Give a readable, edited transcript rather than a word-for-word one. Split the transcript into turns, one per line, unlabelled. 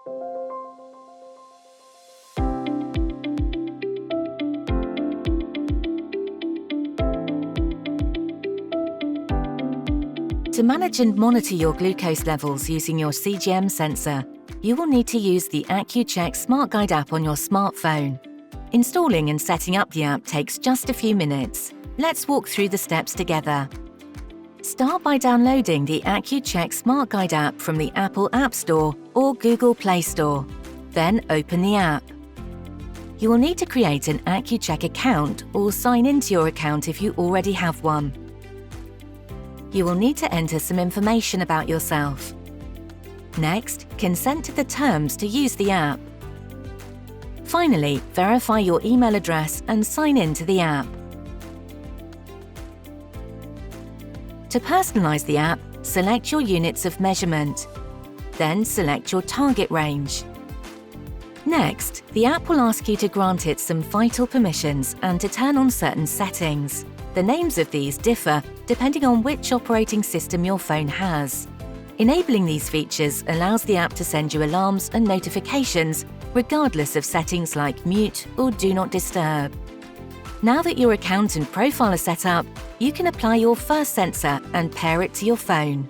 To manage and monitor your glucose levels using your CGM sensor, you will need to use the Accu-Chek SmartGuide app on your smartphone. Installing and setting up the app takes just a few minutes. Let's walk through the steps together. Start by downloading the Accu-Chek SmartGuide app from the Apple App Store or Google Play Store. Then open the app. You will need to create an Accu-Chek account or sign into your account if you already have one. You will need to enter some information about yourself. Next, consent to the terms to use the app. Finally, verify your email address and sign in to the app. To personalize the app, select your units of measurement. Then select your target range. Next, the app will ask you to grant it some vital permissions and to turn on certain settings. The names of these differ depending on which operating system your phone has. Enabling these features allows the app to send you alarms and notifications regardless of settings like mute or do not disturb. Now that your account and profile are set up, you can apply your first sensor and pair it to your phone.